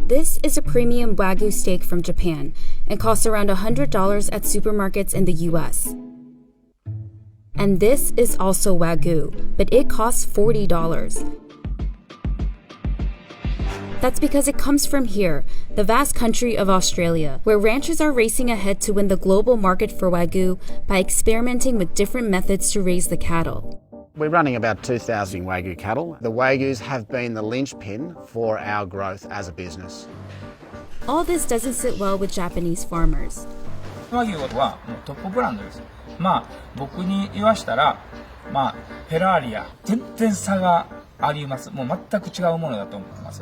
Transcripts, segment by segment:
This is a premium Wagyu steak from Japan and costs around $100 at supermarkets in the US. And this is also Wagyu, but it costs $40. That's because it comes from here, the vast country of Australia, where ranchers are racing ahead to win the global market for Wagyu by experimenting with different methods to raise the cattle. We're running about 2,000 Wagyu cattle. The Wagyus have been the linchpin for our growth as a business. All this doesn't sit well with Japanese farmers. 和牛はもうトップブランドです。僕に言わしたら、フェラーリや全然差があります。もう全く違うものだと思います。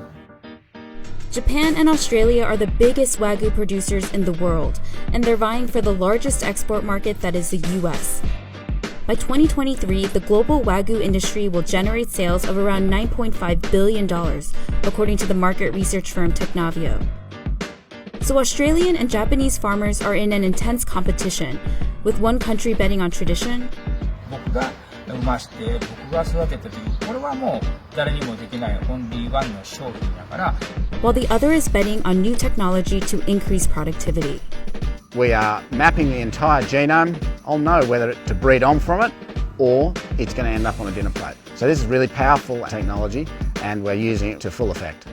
Japan and Australia are the biggest Wagyu producers in the world, and they're vying for the largest export market that is the US. By 2023, the global Wagyu industry will generate sales of around $9.5 billion, according to the market research firm Technavio. So Australian and Japanese farmers are in an intense competition, with one country betting on tradition, 僕が産まして僕が育てたというこれはもう誰にもできないオンリーワンの商品だから while the other is betting on new technology to increase productivity. We are mapping the entire genome. I'll know whether to breed on from it or it's going to end up on a dinner plate. So this is really powerful technology and we're using it to full effect.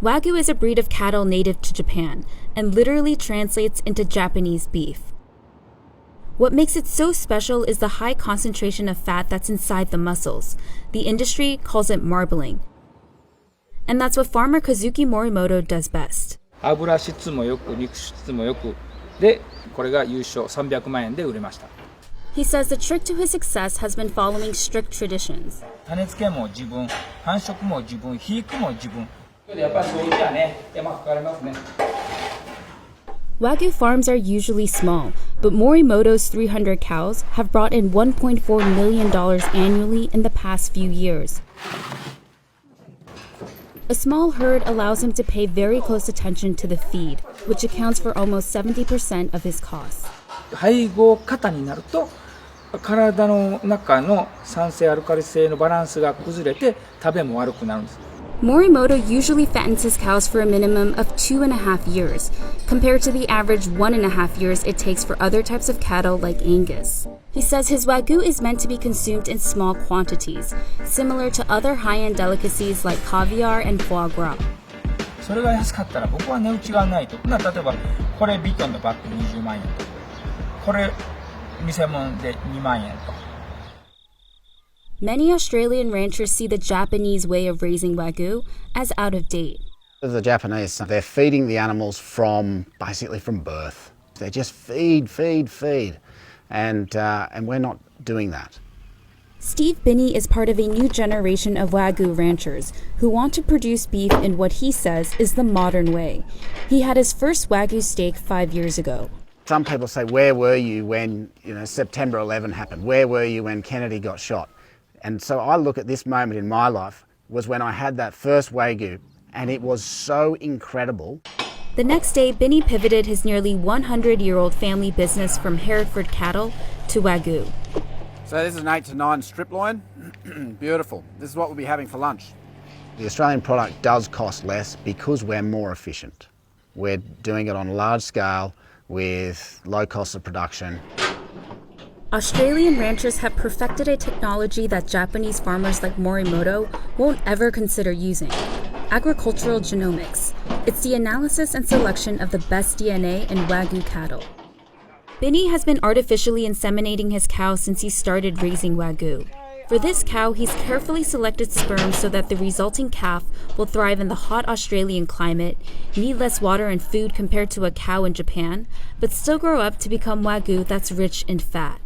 Wagyu is a breed of cattle native to Japan and literally translates into Japanese beef. What makes it so special is the high concentration of fat that's inside the muscles. The industry calls it marbling. And that's what farmer Kazuki Morimoto does best. 油質もよく肉質もよくでこれが優勝300万円で売れました。 He says the trick to his success has been following strict traditions. 種付けも自分、繁殖も自分、肥育も自分。やっぱりそういうはね、手間かかりますね。 Wagyu farms are usually small, but Morimoto's 300 cows have brought in $1.4 million annually in the past few years. A small herd allows him to pay very close attention to the feed, which accounts for almost 70% of his costs. 配合過多になると体の中の酸性アルカリ性のバランスが崩れて食べも悪くなるんです。 Morimoto usually fattens his cows for a minimum of 2.5 years, compared to the average 1.5 years it takes for other types of cattle like Angus. He says his Wagyu is meant to be consumed in small quantities, similar to other high-end delicacies like caviar and foie gras. それが安かったら僕は値打ちがないと。例えばこれヴィトンのバッグ20万円と、これ偽物で2万円と。 Many Australian ranchers see the Japanese way of raising Wagyu as out of date. The Japanese, they're feeding the animals basically from birth. They just feed. And we're not doing that. Steve Binney is part of a new generation of Wagyu ranchers who want to produce beef in what he says is the modern way. He had his first Wagyu steak 5 years ago. Some people say, where were you when September 11 happened? Where were you when Kennedy got shot? And so I look at this moment in my life was when I had that first Wagyu, and it was so incredible. The next day, Binney pivoted his nearly 100-year-old family business from Hereford cattle to Wagyu. So this is an 8 to 9 strip loin. Beautiful. This is what we'll be having for lunch. The Australian product does cost less because we're more efficient. We're doing it on a large scale with low cost of production. Australian ranchers have perfected a technology that Japanese farmers like Morimoto won't ever consider using: agricultural genomics. It's the analysis and selection of the best DNA in Wagyu cattle. Binney has been artificially inseminating his cow since he started raising Wagyu. For this cow, he's carefully selected sperm so that the resulting calf will thrive in the hot Australian climate, need less water and food compared to a cow in Japan, but still grow up to become Wagyu that's rich in fat.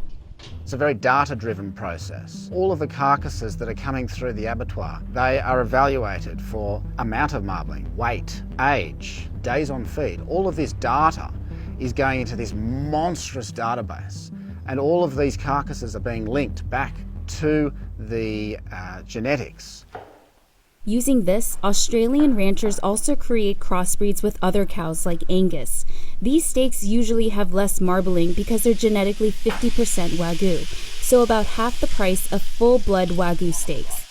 It's a very data-driven process. All of the carcasses that are coming through the abattoir, they are evaluated for amount of marbling, weight, age, days on feed. All of this data is going into this monstrous database, and all of these carcasses are being linked back to the genetics. Using this, Australian ranchers also create crossbreeds with other cows like Angus. These steaks usually have less marbling because they're genetically 50% Wagyu, so about half the price of full-blood Wagyu steaks.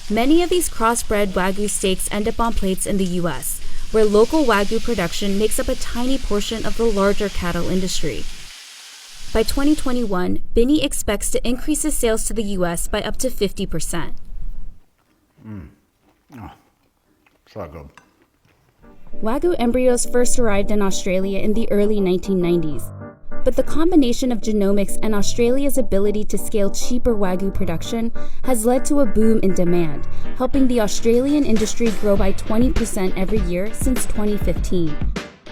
Many of these crossbred Wagyu steaks end up on plates in the US, where local Wagyu production makes up a tiny portion of the larger cattle industry. By 2021, Binny expects to increase his sales to the US by up to 50%. So good. Wagyu embryos first arrived in Australia in the early 1990s. But the combination of genomics and Australia's ability to scale cheaper Wagyu production has led to a boom in demand, helping the Australian industry grow by 20% every year since 2015.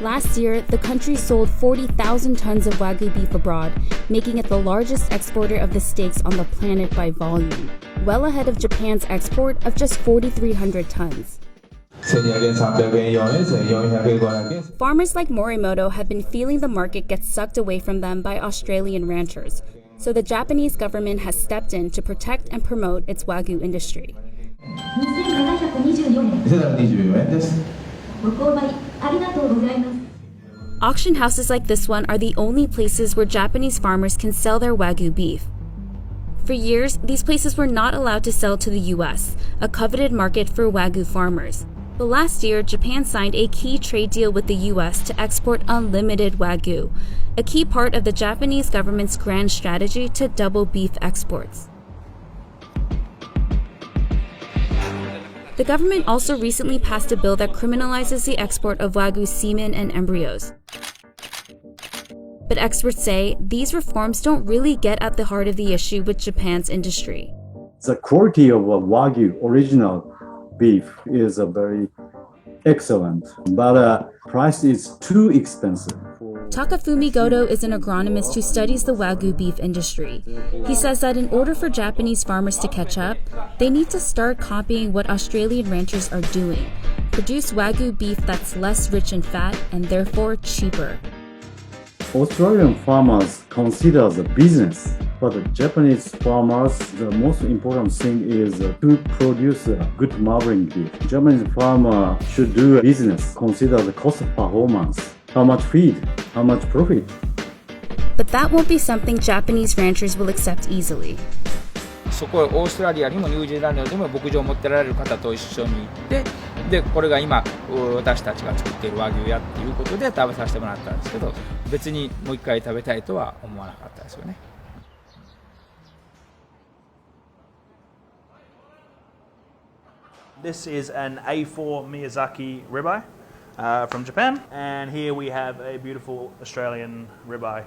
Last year, the country sold 40,000 tons of Wagyu beef abroad, making it the largest exporter of the steaks on the planet by volume, well ahead of Japan's export of just 4,300 tons. Farmers like Morimoto have been feeling the market get sucked away from them by Australian ranchers, so the Japanese government has stepped in to protect and promote its Wagyu industry. Auction houses like this one are the only places where Japanese farmers can sell their Wagyu beef. For years, these places were not allowed to sell to the US, a coveted market for Wagyu farmers. But last year, Japan signed a key trade deal with the US to export unlimited Wagyu, a key part of the Japanese government's grand strategy to double beef exports. The government also recently passed a bill that criminalizes the export of Wagyu semen and embryos. But experts say these reforms don't really get at the heart of the issue with Japan's industry. The quality of a Wagyu original beef is very excellent, but price is too expensive. Takafumi Goto is an agronomist who studies the Wagyu beef industry. He says that in order for Japanese farmers to catch up, they need to start copying what Australian ranchers are doing, produce Wagyu beef that's less rich in fat and therefore cheaper. Australian farmers consider the business, but the Japanese farmers, the most important thing is to produce a good marbling beef. Japanese farmer should do a business, consider the cost of performance, how much feed, how much profit. But that won't be something Japanese ranchers will accept easily. そこオーストラリアにもニュージーランドでも牧場を持ってられる方と一緒に行ってでこれが今私たちが作っている和牛やっていうことで食べさせてもらったんですけど別にもう一回食べたいとは思わなかったですよね。This is an A4 Miyazaki ribeye from Japan, and here we have a beautiful Australian ribeye